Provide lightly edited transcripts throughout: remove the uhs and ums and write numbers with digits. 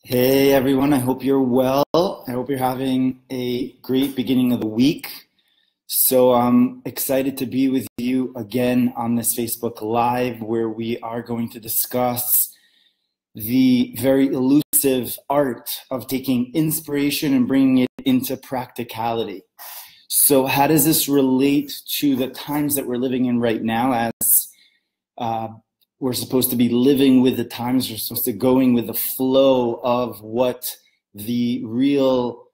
Hey everyone, I hope you're well. I hope you're having a great beginning of the week. So I'm excited to be with you again on this Facebook Live where we are going to discuss the very elusive art of taking inspiration and bringing it into practicality. So how does this relate to the times that we're living in right now as we're supposed to be living with the times, we're supposed to going with the flow of what the real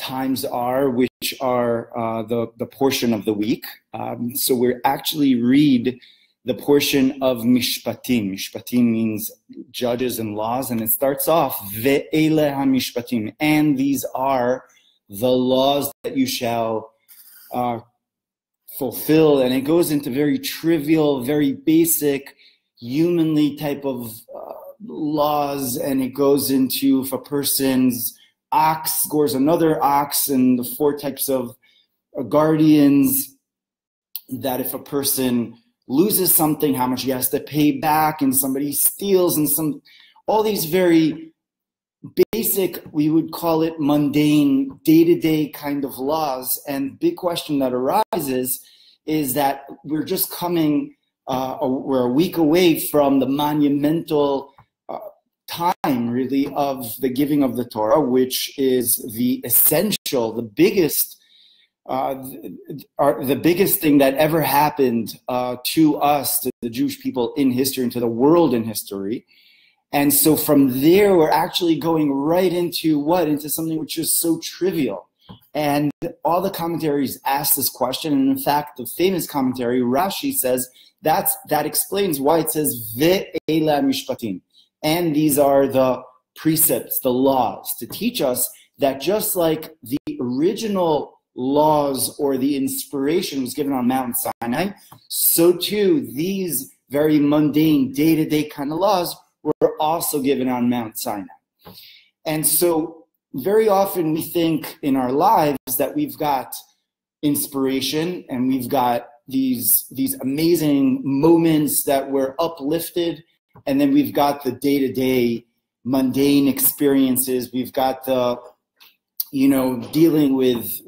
times are, which are the portion of the week. So we're actually read the portion of Mishpatim. Mishpatim means judges and laws, and it starts off, Ve'ele ha-mishpatim, and these are the laws that you shall fulfill. And it goes into very trivial, very basic, humanly type of laws, and it goes into if a person's ox scores another ox, and the four types of guardians, that if a person loses something, how much he has to pay back, and somebody steals, and all these very basic, we would call it mundane, day-to-day kind of laws. And big question that arises is that we're just coming we're a week away from the monumental time, really, of the giving of the Torah, which is the essential, the biggest thing that ever happened to us, to the Jewish people in history, and to the world in history. And so from there, we're actually going right into what? Into something which is so trivial. And all the commentaries ask this question. And in fact, the famous commentary, Rashi, says that explains why it says Ve'ela mishpatim. And these are the precepts, the laws, to teach us that just like the original laws or the inspiration was given on Mount Sinai, so too these very mundane, day-to-day kind of laws were also given on Mount Sinai. And so very often we think in our lives that we've got inspiration and we've got these amazing moments that we're uplifted, and then we've got the day-to-day mundane experiences. We've got the, dealing with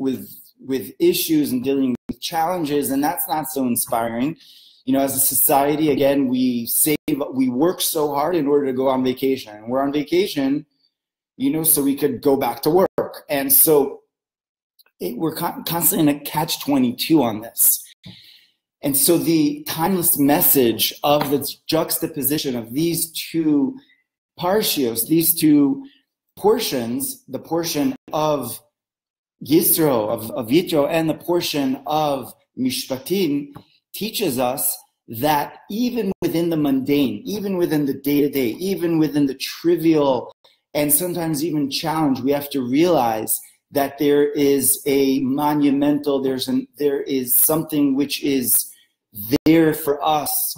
issues and dealing with challenges, and that's not so inspiring. As a society, again, we work so hard in order to go on vacation. And we're on vacation, so we could go back to work. And so we're constantly in a catch-22 on this. And so the timeless message of the juxtaposition of these two parshios, these two portions, the portion of Yisro, of Yitro, and the portion of Mishpatim, teaches us that even within the mundane, even within the day-to-day, even within the trivial, and sometimes even challenge, we have to realize that there is a monumental, there is something which is there for us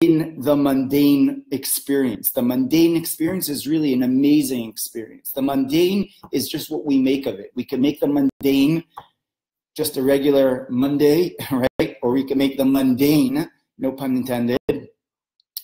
in the mundane experience. The mundane experience is really an amazing experience. The mundane is just what we make of it. We can make the mundane just a regular Monday, right? Or we can make the mundane, no pun intended,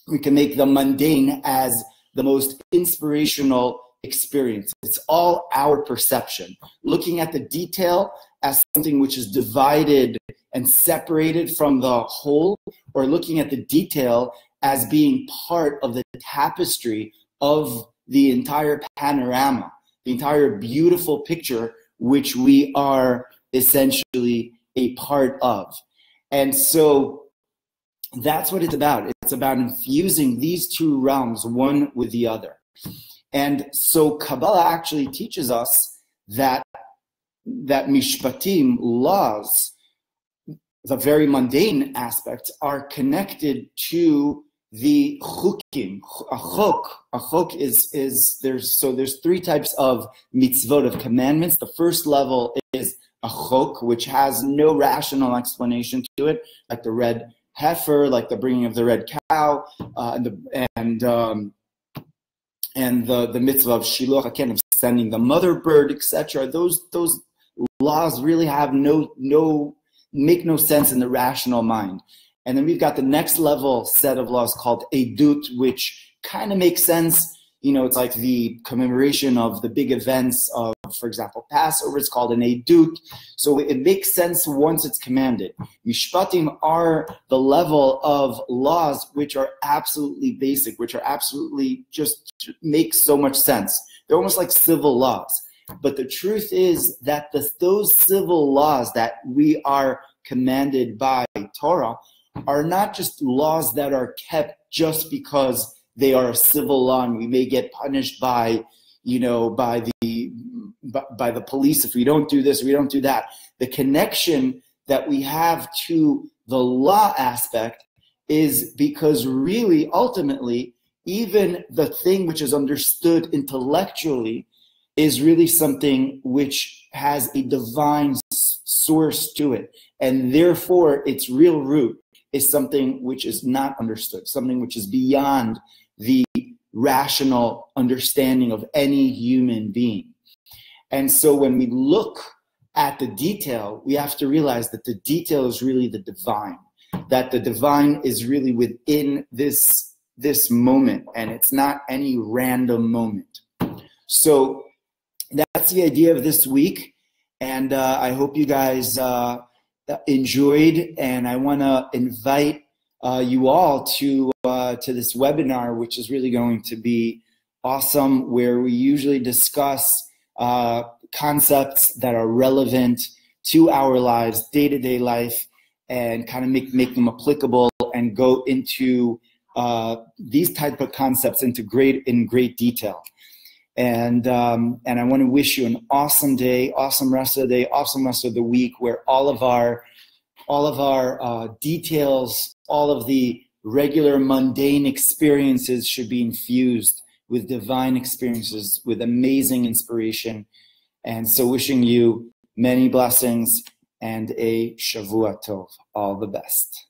we can make the mundane as the most inspirational experience. It's all our perception. Looking at the detail as something which is divided and separated from the whole, or looking at the detail as being part of the tapestry of the entire panorama, the entire beautiful picture which we are essentially a part of. And so that's what it's about. It's about infusing these two realms, one with the other. And so Kabbalah actually teaches us that mishpatim, laws, the very mundane aspects, are connected to the chukim. A chuk is there's three types of mitzvot, of commandments. The first level is a chuk, which has no rational explanation to it, like the red heifer, like the bringing of the red cow, and the mitzvah of shiluach, again, of sending the mother bird, etc. Those laws really have make no sense in the rational mind. And then we've got the next level set of laws called edut, which kind of makes sense it's like the commemoration of the big events of, for example, Passover. It's called an edut. So it makes sense once it's commanded. Mishpatim are the level of laws which are absolutely basic, which are absolutely just make so much sense. They're almost like civil laws. But the truth is that those civil laws that we are commanded by Torah are not just laws that are kept just because they are a civil law and we may get punished by the police if we don't do this, we don't do that. The connection that we have to the law aspect is because really, ultimately, even the thing which is understood intellectually is really something which has a divine source to it. And therefore, its real root is something which is not understood, something which is beyond the rational understanding of any human being. And so when we look at the detail, we have to realize that the detail is really the divine, that the divine is really within this moment, and it's not any random moment. So that's the idea of this week, and I hope you guys enjoyed, and I want to invite you all to this webinar, which is really going to be awesome, where we usually discuss concepts that are relevant to our lives, day-to-day life, and kind of make them applicable and go into these type of concepts in great detail. And I want to wish you an awesome day, awesome rest of the day, awesome rest of the week, where all of our details, all of the regular mundane experiences should be infused with divine experiences, with amazing inspiration. And so wishing you many blessings and a Shavua Tov. All the best.